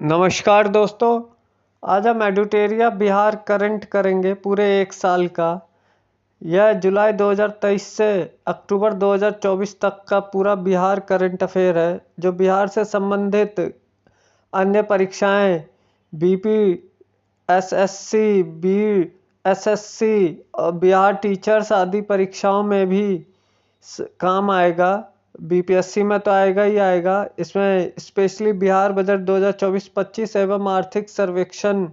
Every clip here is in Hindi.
नमस्कार दोस्तों। आज हम एडुटेरिया बिहार करंट करेंगे पूरे एक साल का। यह जुलाई 2023 से अक्टूबर 2024 तक का पूरा बिहार करंट अफेयर है, जो बिहार से संबंधित अन्य परीक्षाएं बीपी, एसएससी, बीएसएससी और बिहार टीचर्स आदि परीक्षाओं में भी काम आएगा। बीपीएससी में तो आएगा ही आएगा। इसमें स्पेशली बिहार बजट 2024-25 एवं आर्थिक सर्वेक्षण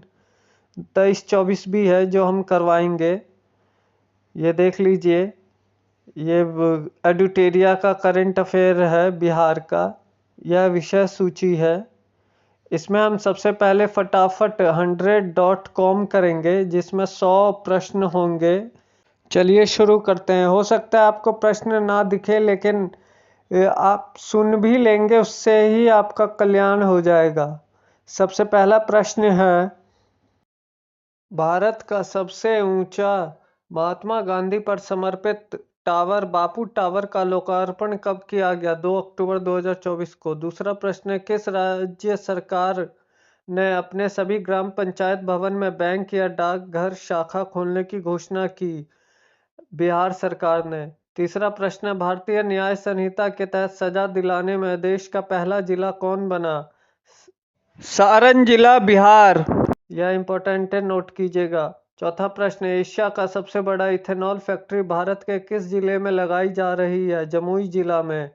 23-24 भी है, जो हम करवाएंगे। ये देख लीजिए, ये एडुटेरिया का करंट अफेयर है बिहार का। यह विषय सूची है। इसमें हम सबसे पहले फटाफट 100.com करेंगे, जिसमें 100 प्रश्न होंगे। चलिए शुरू करते हैं। हो सकता है आपको प्रश्न ना दिखे, लेकिन आप सुन भी लेंगे, उससे ही आपका कल्याण हो जाएगा। सबसे पहला प्रश्न है, भारत का सबसे ऊंचा महात्मा गांधी पर समर्पित टावर बापू टावर का लोकार्पण कब किया गया? 2 अक्टूबर 2024 को। दूसरा प्रश्न है, किस राज्य सरकार ने अपने सभी ग्राम पंचायत भवन में बैंक या डाकघर शाखा खोलने की घोषणा की? बिहार सरकार ने। तीसरा प्रश्न है, भारतीय न्याय संहिता के तहत सजा दिलाने में देश का पहला जिला कौन बना? सारण जिला, बिहार। यह इंपॉर्टेंट है, नोट कीजिएगा। चौथा प्रश्न, एशिया का सबसे बड़ा इथेनॉल फैक्ट्री भारत के किस जिले में लगाई जा रही है? जमुई जिला में।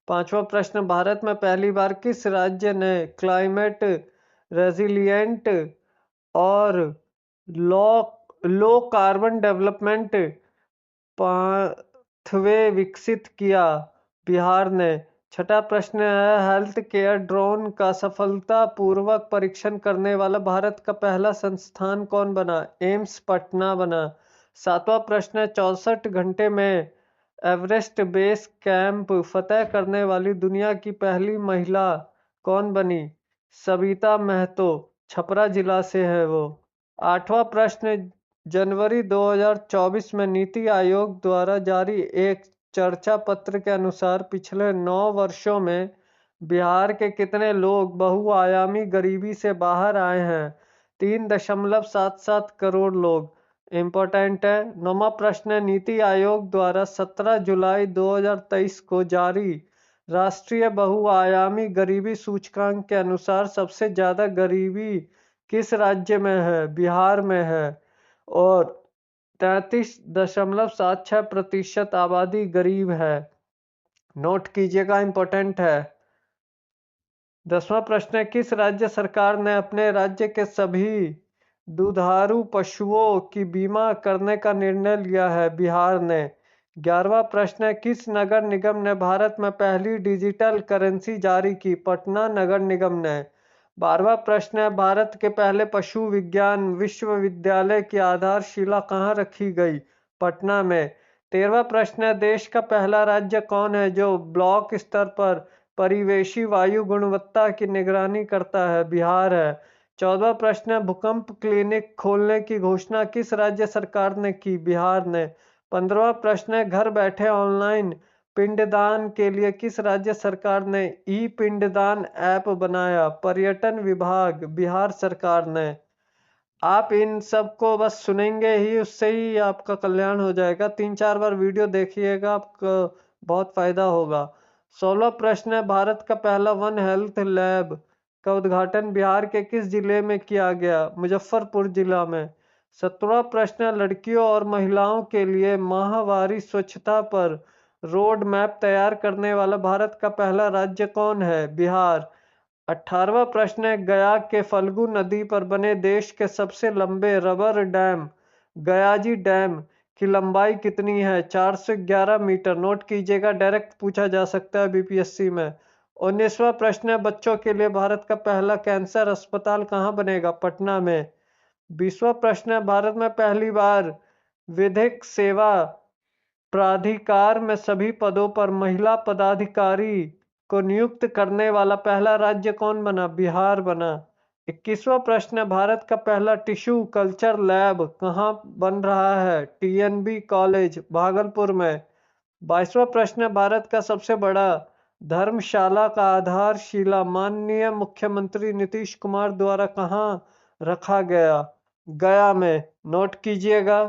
पांचवा प्रश्न, भारत में पहली बार किस राज्य ने क्लाइमेट रेजिलिएंट और लो कार्बन डेवलपमेंट पाथवे विकसित किया? बिहार ने। छठा प्रश्न है, हेल्थ केयर ड्रोन का सफलतापूर्वक परीक्षण करने वाला भारत का पहला संस्थान कौन बना? एम्स पटना बना। सातवां प्रश्न है, 64 घंटे में एवरेस्ट बेस कैंप फतेह करने वाली दुनिया की पहली महिला कौन बनी? सविता महतो, छपरा जिला से है वो। आठवां प्रश्न, जनवरी 2024 में नीति आयोग द्वारा जारी एक चर्चा पत्र के अनुसार पिछले 9 वर्षों में बिहार के कितने लोग बहुआयामी गरीबी से बाहर आए हैं? 3.77 करोड़ लोग। इम्पोर्टेंट है। 9वां प्रश्न है, नीति आयोग द्वारा 17 जुलाई 2023 को जारी राष्ट्रीय बहुआयामी गरीबी सूचकांक के अनुसार सबसे ज्यादा गरीबी किस राज्य में है? बिहार में है। और 33.76% आबादी गरीब है। नोट कीजिएगा, इंपॉर्टेंट है। 10वां प्रश्न है, किस राज्य सरकार ने अपने राज्य के सभी दुधारू पशुओं की बीमा करने का निर्णय लिया है? बिहार ने। 11वां प्रश्न है, किस नगर निगम ने भारत में पहली डिजिटल करेंसी जारी की? पटना नगर निगम ने। 12वां प्रश्न है, भारत के पहले पशु विज्ञान विश्वविद्यालय की आधारशिला कहाँ रखी गई? पटना में। 13वां प्रश्न है, देश का पहला राज्य कौन है जो ब्लॉक स्तर पर परिवेशी वायु गुणवत्ता की निगरानी करता है? बिहार है। 14वां प्रश्न है, भूकंप क्लिनिक खोलने की घोषणा किस राज्य सरकार ने की? बिहार ने। 15वां प्रश्न है, घर बैठे ऑनलाइन पिंडदान के लिए किस राज्य सरकार ने ई पिंडदान ऐप बनाया? पर्यटन विभाग, बिहार सरकार ने। आप इन सबको बस सुनेंगे ही, उससे ही आपका कल्याण हो जाएगा। 3-4 बार वीडियो देखिएगा, आपको बहुत फायदा होगा। 16वां प्रश्न है, भारत का पहला वन हेल्थ लैब का उद्घाटन बिहार के किस जिले में किया गया? मुजफ्फरपुर जिला में। 17वां प्रश्न, लड़कियों और महिलाओं के लिए माहवारी स्वच्छता पर रोड मैप तैयार करने वाला भारत का पहला राज्य कौन है? बिहार। 18वां प्रश्न है, गया के फल्गु नदी पर बने देश के सबसे लंबे रबर डैम गयाजी डैम की लंबाई कितनी है? 411 मीटर। नोट कीजिएगा, डायरेक्ट पूछा जा सकता है बीपीएससी में। 19वां प्रश्न है, बच्चों के लिए भारत का पहला कैंसर अस्पताल कहाँ बनेगा? पटना में। 20वां प्रश्न है, भारत में पहली बार विधिक सेवा प्राधिकार में सभी पदों पर महिला पदाधिकारी को नियुक्त करने वाला पहला राज्य कौन बना? बिहार बना। 21वां प्रश्न है, भारत का पहला टिश्यू कल्चर लैब कहाँ बन रहा है? टीएनबी कॉलेज, भागलपुर में। 22वां प्रश्न है, भारत का सबसे बड़ा धर्मशाला का आधारशिला माननीय मुख्यमंत्री नीतीश कुमार द्वारा कहाँ रखा गया? गया में। नोट कीजिएगा।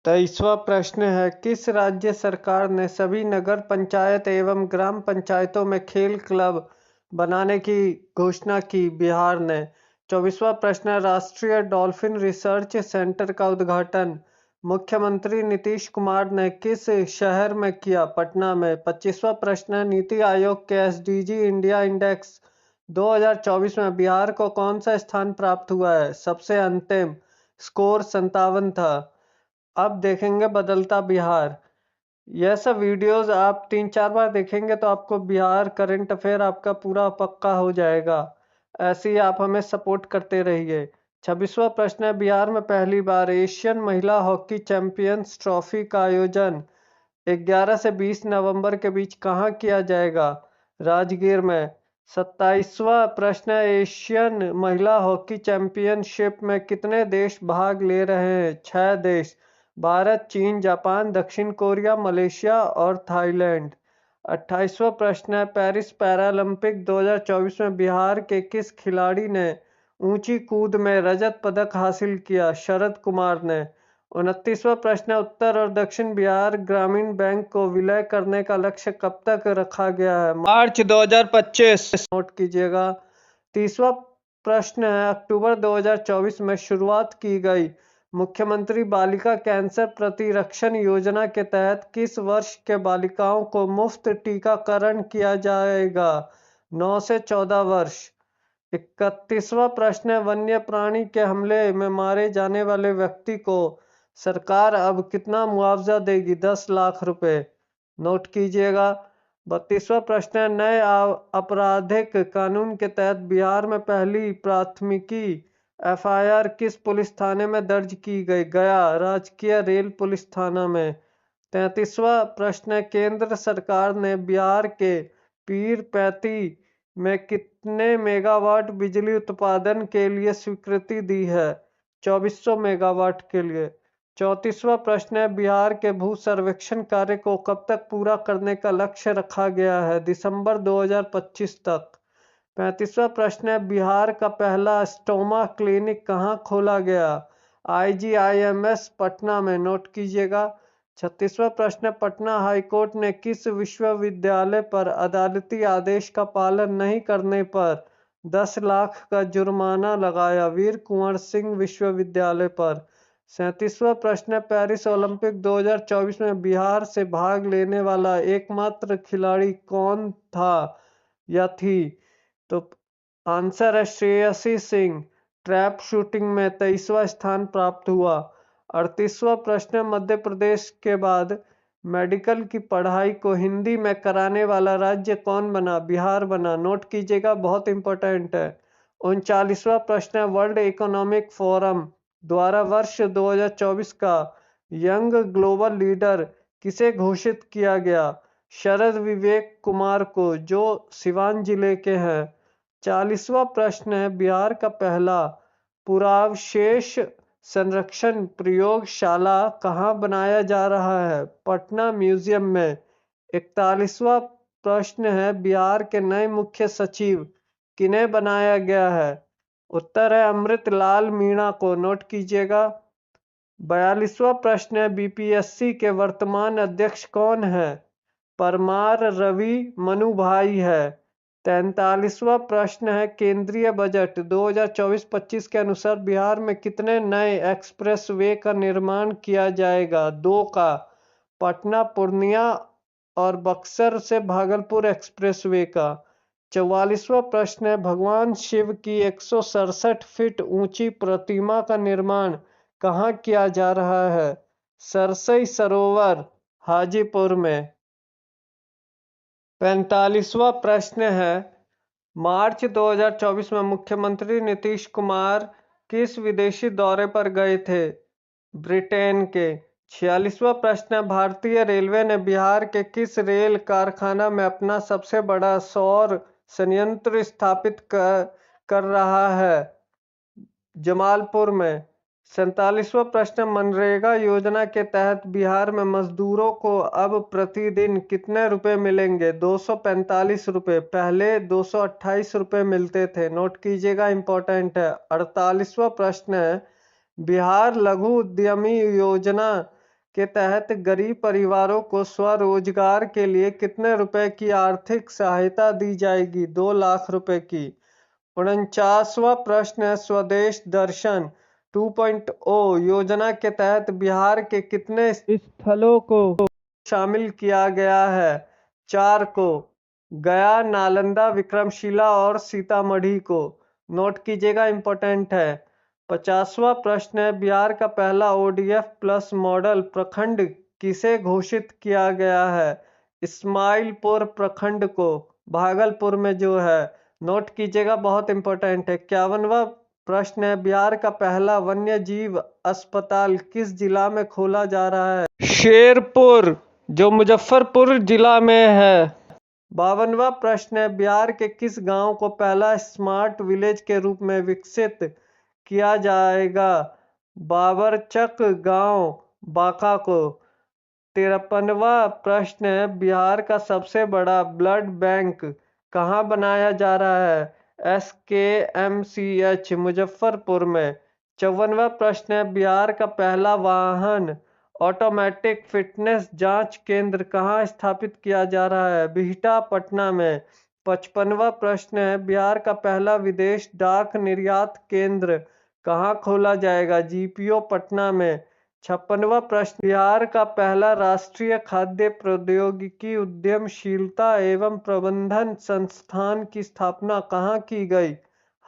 23वां प्रश्न है, किस राज्य सरकार ने सभी नगर पंचायत एवं ग्राम पंचायतों में खेल क्लब बनाने की घोषणा की? बिहार ने। 24वां प्रश्न है, राष्ट्रीय डॉल्फिन रिसर्च सेंटर का उद्घाटन मुख्यमंत्री नीतीश कुमार ने किस शहर में किया? पटना में। 25वां प्रश्न है, नीति आयोग के एसडीजी इंडिया इंडेक्स 2024 में बिहार को कौन सा स्थान प्राप्त हुआ है? सबसे अंतिम। स्कोर 57 था। अब देखेंगे बदलता बिहार। यह सब वीडियोस आप 3-4 बार देखेंगे तो आपको बिहार करंट अफेयर आपका पूरा पक्का हो जाएगा। ऐसे ही आप हमें सपोर्ट करते रहिए। 26वां प्रश्न है, बिहार में पहली बार एशियन महिला हॉकी चैंपियंस ट्रॉफी का आयोजन 11 से 20 नवंबर के बीच कहाँ किया जाएगा? राजगीर में। 27वां प्रश्न है, एशियन महिला हॉकी चैंपियनशिप में कितने देश भाग ले रहे हैं? 6 देश। भारत, चीन, जापान, दक्षिण कोरिया, मलेशिया और थाईलैंड। 28वां प्रश्न है, पेरिस पैरालंपिक 2024 में बिहार के किस खिलाड़ी ने ऊंची कूद में रजत पदक हासिल किया? शरद कुमार ने। 29वां प्रश्न है, उत्तर और दक्षिण बिहार ग्रामीण बैंक को विलय करने का लक्ष्य कब तक रखा गया है? मार्च 2025। नोट कीजिएगा। 30वां प्रश्न है, अक्टूबर 2024 में शुरुआत की गई मुख्यमंत्री बालिका कैंसर प्रतिरक्षण योजना के तहत किस वर्ष के बालिकाओं को मुफ्त टीकाकरण किया जाएगा? 9 से 14 वर्ष। 31वां प्रश्न है, वन्य प्राणी के हमले में मारे जाने वाले व्यक्ति को सरकार अब कितना मुआवजा देगी? 10 लाख रुपए। नोट कीजिएगा। 32वां प्रश्न है, नए आपराधिक कानून के तहत बिहार में पहली प्राथमिकी एफआईआर किस पुलिस थाने में दर्ज की गई? गया राजकीय रेल पुलिस थाना में। 33वां प्रश्न है, केंद्र सरकार ने बिहार के पीरपैंती में कितने मेगावाट बिजली उत्पादन के लिए स्वीकृति दी है? 2400 मेगावाट के लिए। 34वां प्रश्न है, बिहार के भू सर्वेक्षण कार्य को कब तक पूरा करने का लक्ष्य रखा गया है? दिसंबर 2025 तक। 35वां प्रश्न है, बिहार का पहला स्टोमा क्लिनिक कहाँ खोला गया? आईजीआईएमएस पटना में। नोट कीजिएगा। 36वां प्रश्न है, पटना हाईकोर्ट ने किस विश्वविद्यालय पर अदालती आदेश का पालन नहीं करने पर 10 लाख का जुर्माना लगाया? वीर कुंवर सिंह विश्वविद्यालय पर। 37वां प्रश्न है, पेरिस ओलंपिक 2024 में बिहार से भाग लेने वाला एकमात्र खिलाड़ी कौन था या थी? तो आंसर है श्रेयसी सिंह। ट्रैप शूटिंग में 23वां स्थान प्राप्त हुआ। 38वां प्रश्न, मध्य प्रदेश के बाद मेडिकल की पढ़ाई को हिंदी में कराने वाला राज्य कौन बना? बिहार बना। नोट कीजिएगा, बहुत इंपॉर्टेंट है। 39वां प्रश्न है, वर्ल्ड इकोनॉमिक फोरम द्वारा वर्ष 2024 का यंग ग्लोबल लीडर किसे घोषित किया गया? शरद विवेक कुमार को, जो सिवान जिले के हैं। 40वां प्रश्न है, बिहार का पहला पुरावशेष संरक्षण प्रयोगशाला कहाँ बनाया जा रहा है? पटना म्यूजियम में। 41वां प्रश्न है, बिहार के नए मुख्य सचिव किन्हें बनाया गया है? उत्तर है अमृत लाल मीणा को। नोट कीजिएगा। 42वां प्रश्न है, बीपीएससी के वर्तमान अध्यक्ष कौन है? परमार रवि मनुभाई है। 43वां प्रश्न है, केंद्रीय बजट 2024-25 के अनुसार बिहार में कितने नए एक्सप्रेसवे का निर्माण किया जाएगा? 2 का। पटना पूर्णिया और बक्सर से भागलपुर एक्सप्रेसवे का। 44वां प्रश्न है, भगवान शिव की 167 फीट ऊंची प्रतिमा का निर्माण कहाँ किया जा रहा है? सरसई सरोवर हाजीपुर में। 45वां प्रश्न है, मार्च 2024 में मुख्यमंत्री नीतीश कुमार किस विदेशी दौरे पर गए थे? ब्रिटेन के। 46वां प्रश्न है, भारतीय रेलवे ने बिहार के किस रेल कारखाना में अपना सबसे बड़ा सौर संयंत्र स्थापित कर रहा है? जमालपुर में। 47वां प्रश्न, मनरेगा योजना के तहत बिहार में मजदूरों को अब प्रतिदिन कितने रुपए मिलेंगे? 245 रुपए। पहले 228 रुपए मिलते थे। नोट कीजिएगा, इंपॉर्टेंट है। 48वां प्रश्न है, बिहार लघु उद्यमी योजना के तहत गरीब परिवारों को स्वरोजगार के लिए कितने रुपए की आर्थिक सहायता दी जाएगी? 2 लाख रुपए की। 49वां प्रश्न है, स्वदेश दर्शन 2.0 योजना के तहत बिहार के कितने स्थलों को शामिल किया गया है? 4 को। गया, नालंदा, विक्रमशिला और सीतामढ़ी को। नोट कीजिएगा, इंपॉर्टेंट है। 50वां प्रश्न है, बिहार का पहला ओडीएफ प्लस मॉडल प्रखंड किसे घोषित किया गया है? इस्माइलपुर प्रखंड को, भागलपुर में जो है। नोट कीजिएगा, बहुत इंपॉर्टेंट है। 51वां प्रश्न है, बिहार का पहला वन्य जीव अस्पताल किस जिला में खोला जा रहा है? शेरपुर, जो मुजफ्फरपुर जिला में है। 52वां प्रश्न है, बिहार के किस गांव को पहला स्मार्ट विलेज के रूप में विकसित किया जाएगा? बाबरचक गांव, बांका को। 53वां प्रश्न है, बिहार का सबसे बड़ा ब्लड बैंक कहाँ बनाया जा रहा है? SKMCH, मुजफ्फरपुर में। 54वां प्रश्न है, बिहार का पहला वाहन ऑटोमेटिक फिटनेस जांच केंद्र कहाँ स्थापित किया जा रहा है? बिहटा, पटना में। 55वां प्रश्न है, बिहार का पहला विदेश डाक निर्यात केंद्र कहाँ खोला जाएगा? GPO, पटना में। 56वां प्रश्न, बिहार का पहला राष्ट्रीय खाद्य प्रौद्योगिकी उद्यमशीलता एवं प्रबंधन संस्थान की स्थापना कहाँ की गई?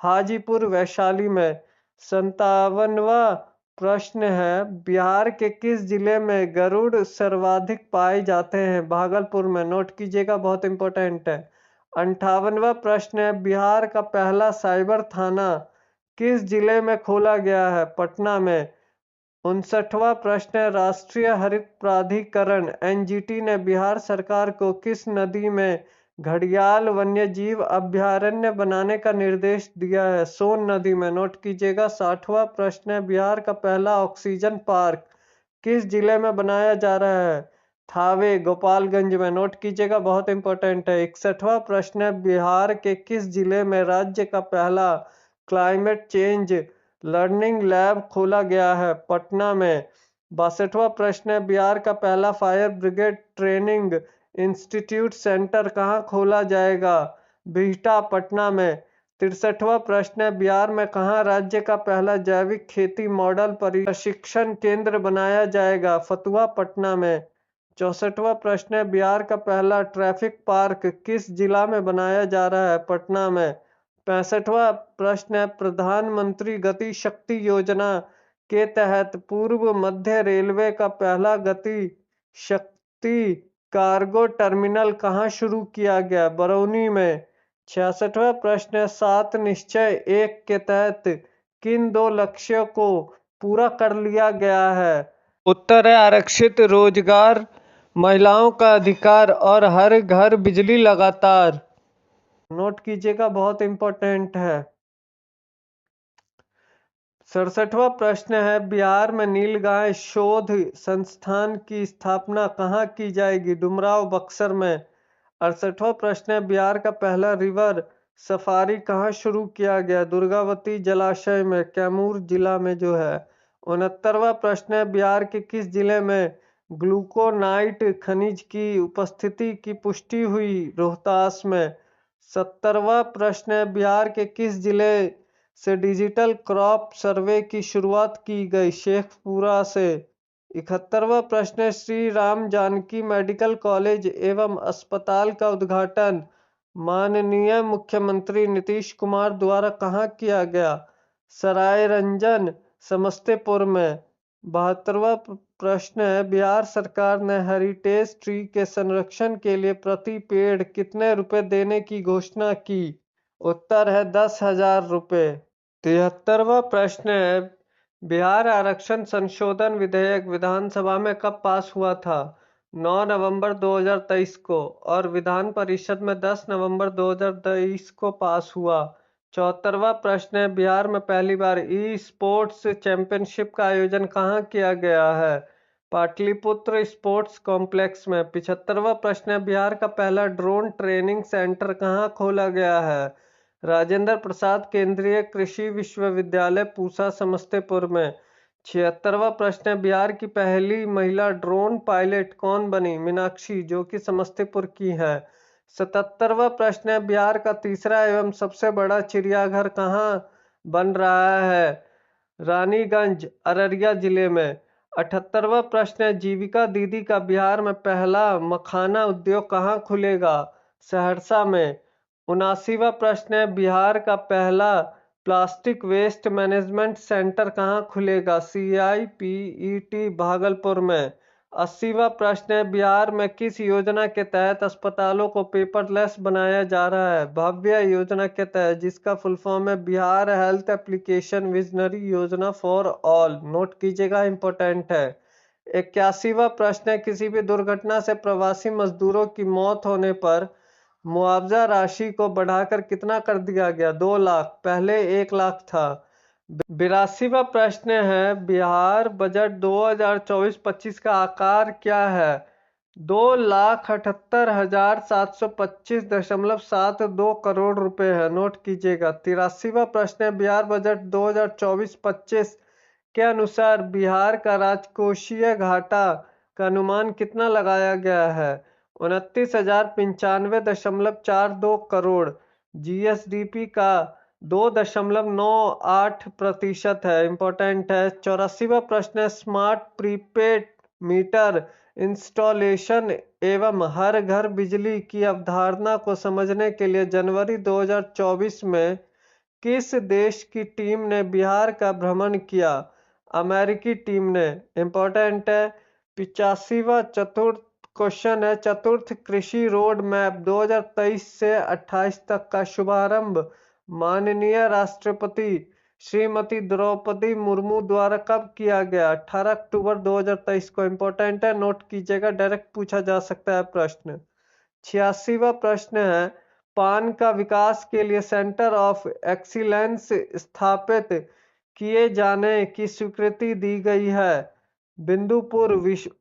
हाजीपुर, वैशाली में। 57वां प्रश्न है, बिहार के किस जिले में गरुड़ सर्वाधिक पाए जाते हैं? भागलपुर में। नोट कीजिएगा, बहुत इंपॉर्टेंट है। 58वां प्रश्न है, बिहार का पहला साइबर थाना किस जिले में खोला गया है? पटना में। 59वां प्रश्न है, राष्ट्रीय हरित प्राधिकरण NGT ने बिहार सरकार को किस नदी में घड़ियाल वन्यजीव अभयारण्य बनाने का निर्देश दिया है? सोन नदी में। नोट कीजिएगा। 60वां प्रश्न है, बिहार का पहला ऑक्सीजन पार्क किस जिले में बनाया जा रहा है? थावे, गोपालगंज में। नोट कीजिएगा, बहुत इंपॉर्टेंट है। 61वां प्रश्न है, बिहार के किस जिले में राज्य का पहला क्लाइमेट चेंज लर्निंग लैब खोला गया है? पटना में। 62वां प्रश्न है, बिहार का पहला fire brigade training institute centre कहाँ खोला जाएगा? बिहटा, पटना में। 63वां प्रश्न है, बिहार में कहाँ राज्य का पहला जैविक खेती मॉडल प्रशिक्षण केंद्र बनाया जाएगा? फतुहा, पटना में। 64वां प्रश्न है, बिहार का पहला ट्रैफिक पार्क किस जिला में बनाया जा रहा है? पटना में। 65वां प्रश्न है, प्रधानमंत्री गति शक्ति योजना के तहत पूर्व मध्य रेलवे का पहला गति शक्ति कार्गो टर्मिनल कहाँ शुरू किया गया? बरौनी में। 66वां प्रश्न है, 7 निश्चय 1 के तहत किन 2 लक्ष्यों को पूरा कर लिया गया है? उत्तर है आरक्षित रोजगार, महिलाओं का अधिकार और हर घर बिजली लगातार। नोट कीजिएगा, बहुत इंपॉर्टेंट है। 67वां प्रश्न है, बिहार में नीलगाय शोध संस्थान की स्थापना कहाँ की जाएगी? डुमराव, बक्सर में। 68वां प्रश्न है, बिहार का पहला रिवर सफारी कहाँ शुरू किया गया? दुर्गावती जलाशय में, कैमूर जिला में जो है। 69वां प्रश्न है, बिहार के किस जिले में ग्लूकोनाइट खनिज की उपस्थिति की पुष्टि हुई? रोहतास में। 70वां प्रश्न है, बिहार के किस जिले से डिजिटल क्रॉप सर्वे की शुरुआत की गई? शेखपुरा से। 71वां प्रश्न है, श्री राम जानकी मेडिकल कॉलेज एवं अस्पताल का उद्घाटन माननीय मुख्यमंत्री नीतीश कुमार द्वारा कहाँ किया गया? सरायरंजन, समस्तीपुर में। 72वां प्रश्न है, बिहार सरकार ने हेरिटेज ट्री के संरक्षण के लिए प्रति पेड़ कितने रुपए देने की घोषणा की? उत्तर है 10,000 रुपए। 73वां प्रश्न है, बिहार आरक्षण संशोधन विधेयक विधानसभा में कब पास हुआ था? 9 नवंबर 2023 को और विधान परिषद में 10 नवंबर 2023 को पास हुआ। 74वां प्रश्न है, बिहार में पहली बार ई स्पोर्ट्स चैंपियनशिप का आयोजन कहाँ किया गया है? पाटलिपुत्र स्पोर्ट्स कॉम्प्लेक्स में। 75वां प्रश्न है, बिहार का पहला ड्रोन ट्रेनिंग सेंटर कहाँ खोला गया है? राजेंद्र प्रसाद केंद्रीय कृषि विश्वविद्यालय पूसा समस्तीपुर में। 76वां प्रश्न है, बिहार की पहली महिला ड्रोन पायलट कौन बनी? मीनाक्षी, जो कि समस्तीपुर की है। 77वां प्रश्न है, बिहार का तीसरा एवं सबसे बड़ा चिड़ियाघर कहाँ बन रहा है? रानीगंज, अररिया जिले में। 78वां प्रश्न है, जीविका दीदी का बिहार में पहला मखाना उद्योग कहाँ खुलेगा? सहरसा में। 79वां प्रश्न है, बिहार का पहला प्लास्टिक वेस्ट मैनेजमेंट सेंटर कहाँ खुलेगा? CIPET भागलपुर में। 80वां प्रश्न है, बिहार में किस योजना के तहत अस्पतालों को पेपरलेस बनाया जा रहा है? भव्य योजना के तहत, जिसका फुल फॉर्म है बिहार हेल्थ एप्लीकेशन विजनरी योजना फॉर ऑल। नोट कीजिएगा, इंपॉर्टेंट है। 81वां प्रश्न है, किसी भी दुर्घटना से प्रवासी मजदूरों की मौत होने पर मुआवजा राशि को बढ़ाकर कितना कर दिया गया? 2 लाख, पहले 1 लाख था। 82वां प्रश्न है, बिहार बजट 2024-25 का आकार क्या है? 2,78,725.72 करोड़ रुपए है। नोट कीजिएगा। 83वां प्रश्न है, बिहार बजट 2024-25 के अनुसार बिहार का राजकोषीय घाटा का अनुमान कितना लगाया गया है? 29,095.42 करोड़। GSDP का 2.98% है। इंपॉर्टेंट है। 84वां प्रश्न है, स्मार्ट प्रीपेड मीटर इंस्टॉलेशन एवं हर घर बिजली की अवधारणा को समझने के लिए जनवरी 2024 में किस देश की टीम ने बिहार का भ्रमण किया? अमेरिकी टीम ने। इंपॉर्टेंट है। 85वां चतुर्थ क्वेश्चन है, चतुर्थ कृषि रोड मैप 2023 से 28 तक का शुभारंभ माननीय राष्ट्रपति श्रीमती द्रौपदी मुर्मू द्वारा कब किया गया? 18 अक्टूबर 2023 को। इंपॉर्टेंट है, नोट कीजिएगा, डायरेक्ट पूछा जा सकता है प्रश्न। 86वां प्रश्न है, पान का विकास के लिए सेंटर ऑफ एक्सीलेंस स्थापित किए जाने की स्वीकृति दी गई है। बिंदुपुर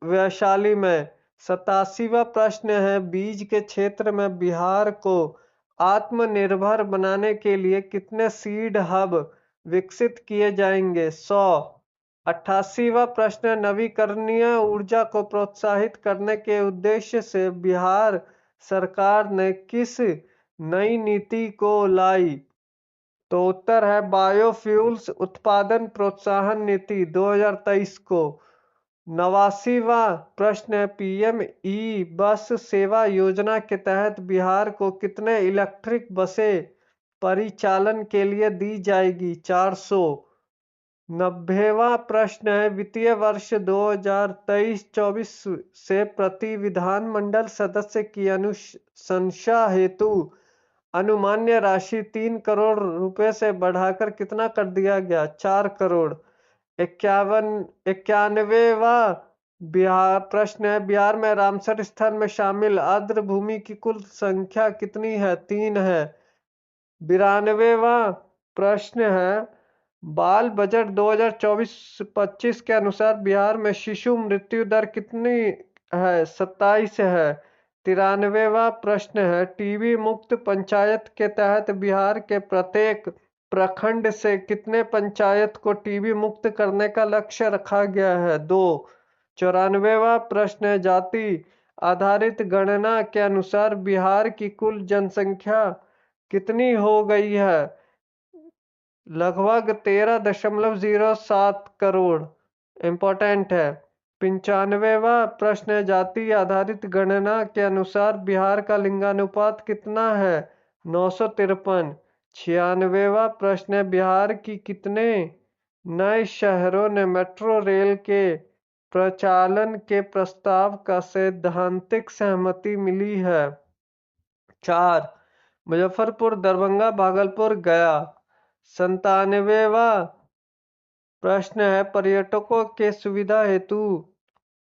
वैशाली में। 87वां प्रश्न है, बीज के क्षेत्र में बिहार को आत्मनिर्भर बनाने के लिए कितने सीड हब विकसित किए जाएंगे? 100। 88वां प्रश्न, नवीकरणीय ऊर्जा को प्रोत्साहित करने के उद्देश्य से बिहार सरकार ने किस नई नीति को लाई? तो उत्तर है बायोफ्यूल्स उत्पादन प्रोत्साहन नीति 2023 को। 89वां प्रश्न है, PM ई बस सेवा योजना के तहत बिहार को कितने इलेक्ट्रिक बसें परिचालन के लिए दी जाएगी? 400। 90वां प्रश्न है, वित्तीय वर्ष 2023-24 से प्रति विधानमंडल सदस्य की अनुशंसा हेतु अनुमान्य राशि 3 करोड़ रुपए से बढ़ाकर कितना कर दिया गया? 4 करोड़। 91वां बिहार प्रश्न है, बिहार में रामसर स्थल में शामिल आर्द्र भूमि की कुल संख्या कितनी है? 3 है। 92वां प्रश्न है, बाल बजट 2024-25 के अनुसार बिहार में शिशु मृत्यु दर कितनी है? 27 है। 93वां प्रश्न है, टीबी मुक्त पंचायत के तहत बिहार के प्रत्येक प्रखंड से कितने पंचायत को टीबी मुक्त करने का लक्ष्य रखा गया है? 2। 94वां प्रश्न है, जाति आधारित गणना के अनुसार बिहार की कुल जनसंख्या कितनी हो गई है? लगभग 13.07 करोड़। इंपॉर्टेंट है। 95वां प्रश्न है, जाति आधारित गणना के अनुसार बिहार का लिंगानुपात कितना है? 953। 96वां प्रश्न है, बिहार की कितने नए शहरों ने मेट्रो रेल के प्रचालन के प्रस्ताव का सैद्धांतिक सहमति मिली है? 4। मुजफ्फरपुर, दरभंगा, भागलपुर, गया। 97वां प्रश्न है, पर्यटकों के सुविधा हेतु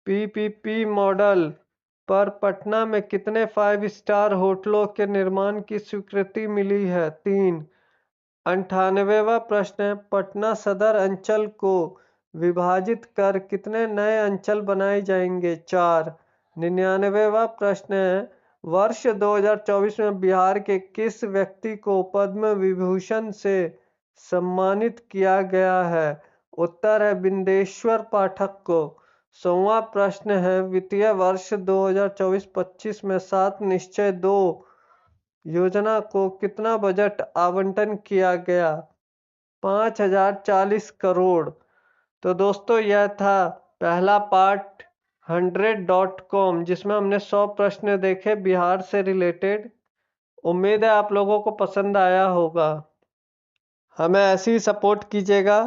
PPP मॉडल पर पटना में कितने 5 स्टार होटलों के निर्माण की स्वीकृति मिली है? 3। 98वां प्रश्न है, पटना सदर अंचल को विभाजित कर कितने नए अंचल बनाए जाएंगे? 4। 99वां प्रश्न है, वर्ष 2024 में बिहार के किस व्यक्ति को पद्म विभूषण से सम्मानित किया गया है? उत्तर है बिंदेश्वर पाठक को। 100वां प्रश्न है, वित्तीय वर्ष 2024-25 में 7 निश्चय 2 योजना को कितना बजट आवंटन किया गया? 5040 करोड़। तो दोस्तों यह था पहला पार्ट 100.com जिसमें हमने 100 प्रश्न देखे बिहार से रिलेटेड। उम्मीद है आप लोगों को पसंद आया होगा। हमें ऐसे ही सपोर्ट कीजिएगा।